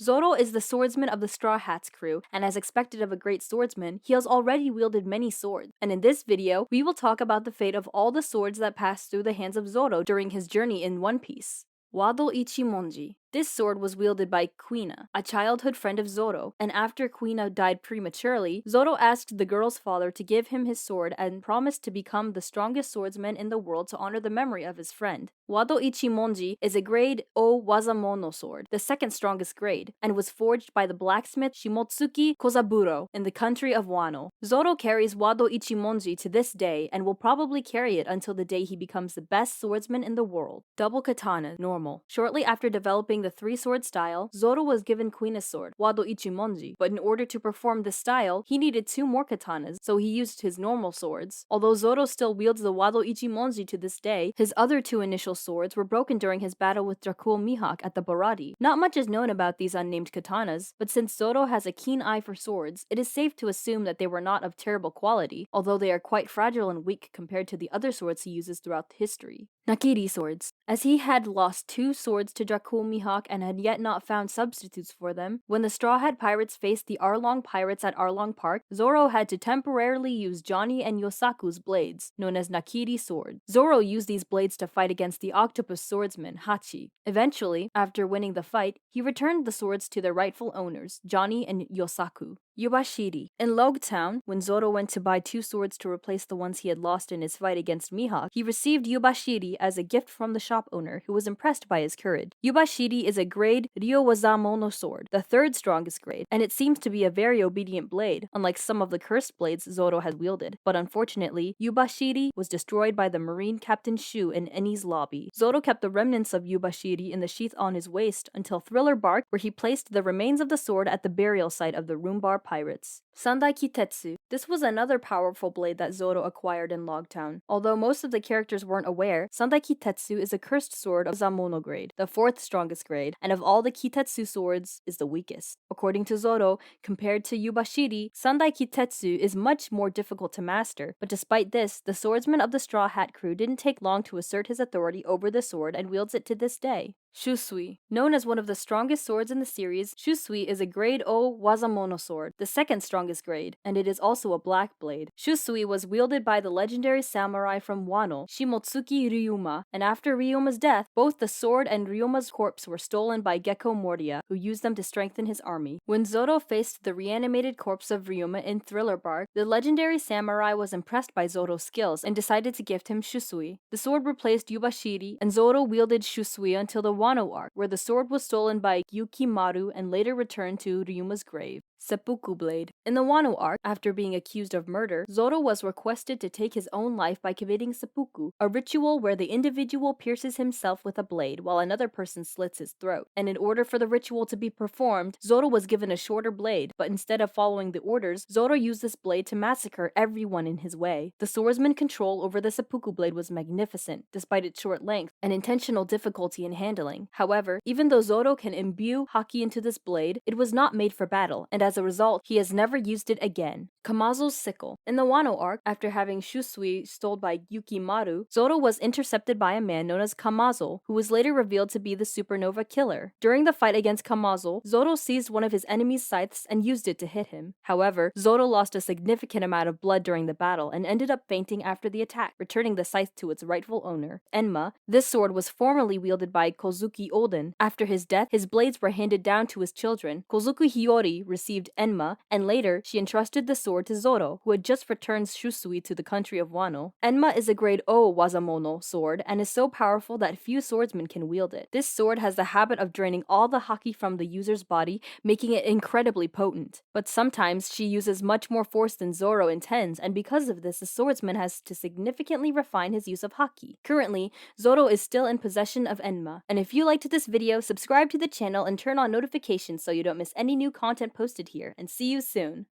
Zoro is the swordsman of the Straw Hats crew, and as expected of a great swordsman, he has already wielded many swords. And in this video, we will talk about the fate of all the swords that passed through the hands of Zoro during his journey in One Piece. Wado Ichimonji. This sword was wielded by Kuina, a childhood friend of Zoro, and after Kuina died prematurely, Zoro asked the girl's father to give him his sword and promised to become the strongest swordsman in the world to honor the memory of his friend. Wado Ichimonji is a grade O Wazamono sword, the second strongest grade, and was forged by the blacksmith Shimotsuki Kozaburo in the country of Wano. Zoro carries Wado Ichimonji to this day and will probably carry it until the day he becomes the best swordsman in the world. Double katana, normal. Shortly after developing the three-sword style, Zoro was given Kuina's sword, Wado Ichimonji, but in order to perform this style, he needed 2 more katanas, so he used his normal swords. Although Zoro still wields the Wado Ichimonji to this day, his other 2 initial swords were broken during his battle with Dracul Mihawk at the Baradi. Not much is known about these unnamed katanas, but since Zoro has a keen eye for swords, it is safe to assume that they were not of terrible quality, although they are quite fragile and weak compared to the other swords he uses throughout history. Nakiri swords. As he had lost 2 swords to Dracul Mihawk and had yet not found substitutes for them, when the Straw Hat Pirates faced the Arlong Pirates at Arlong Park, Zoro had to temporarily use Johnny and Yosaku's blades, known as Nakiri swords. Zoro used these blades to fight against the octopus swordsman, Hachi. Eventually, after winning the fight, he returned the swords to their rightful owners, Johnny and Yosaku. Yubashiri. In Log Town, when Zoro went to buy 2 swords to replace the ones he had lost in his fight against Mihawk, he received Yubashiri as a gift from the shop owner, who was impressed by his courage. Yubashiri is a grade Ryowazamono sword, the 3rd strongest grade, and it seems to be a very obedient blade, unlike some of the cursed blades Zoro has wielded. But unfortunately, Yubashiri was destroyed by the Marine Captain Shu in Eni's lobby. Zoro kept the remnants of Yubashiri in the sheath on his waist until Thriller Bark, where he placed the remains of the sword at the burial site of the Rumbar Pirates. Suai Kitetsu. This was another powerful blade that Zoro acquired in Logtown. Although most of the characters weren't aware, Suai Kitetsu is a cursed sword of Zamono grade, the 4th strongest grade, and of all the Kitetsu swords is the weakest. According to Zoro, compared to Yubashiri, Suai Kitetsu is much more difficult to master, but despite this, the swordsman of the Straw Hat crew didn't take long to assert his authority over the sword and wields it to this day. Shusui. Known as one of the strongest swords in the series, Shusui is a grade O Wazamono sword, the 2nd strongest grade, and it is also a black blade. Shusui was wielded by the legendary samurai from Wano, Shimotsuki Ryuma, and after Ryuma's death, both the sword and Ryuma's corpse were stolen by Gecko Mordia, who used them to strengthen his army. When Zoro faced the reanimated corpse of Ryuma in Thriller Bark, the legendary samurai was impressed by Zoro's skills and decided to gift him Shusui. The sword replaced Yubashiri, and Zoro wielded Shusui until the Wano arc, where the sword was stolen by Yukimaru and later returned to Ryuma's grave. Seppuku Blade. In the Wano arc, after being accused of murder, Zoro was requested to take his own life by committing seppuku, a ritual where the individual pierces himself with a blade while another person slits his throat. And in order for the ritual to be performed, Zoro was given a shorter blade, but instead of following the orders, Zoro used this blade to massacre everyone in his way. The swordsman's control over the seppuku blade was magnificent, despite its short length and intentional difficulty in handling. However, even though Zoro can imbue haki into this blade, it was not made for battle, and as a result, he has never used it again. Kamazu Sickle. In the Wano arc, after having Shusui stolen by Yukimaru, Zoro was intercepted by a man known as Kamazu, who was later revealed to be the supernova killer. During the fight against Kamazu, Zoro seized one of his enemy's scythes and used it to hit him. However, Zoro lost a significant amount of blood during the battle and ended up fainting after the attack, returning the scythe to its rightful owner, Enma. This sword was formerly wielded by Kozuki Oden. After his death, his blades were handed down to his children. Kozuki Hiyori received Enma, and later she entrusted the sword to Zoro, who had just returned Shusui to the country of Wano. Enma is a grade O Wazamono sword and is so powerful that few swordsmen can wield it. This sword has the habit of draining all the haki from the user's body, making it incredibly potent. But sometimes she uses much more force than Zoro intends, and because of this, the swordsman has to significantly refine his use of haki. Currently, Zoro is still in possession of Enma. And if you liked this video, subscribe to the channel and turn on notifications so you don't miss any new content posted here, and see you soon!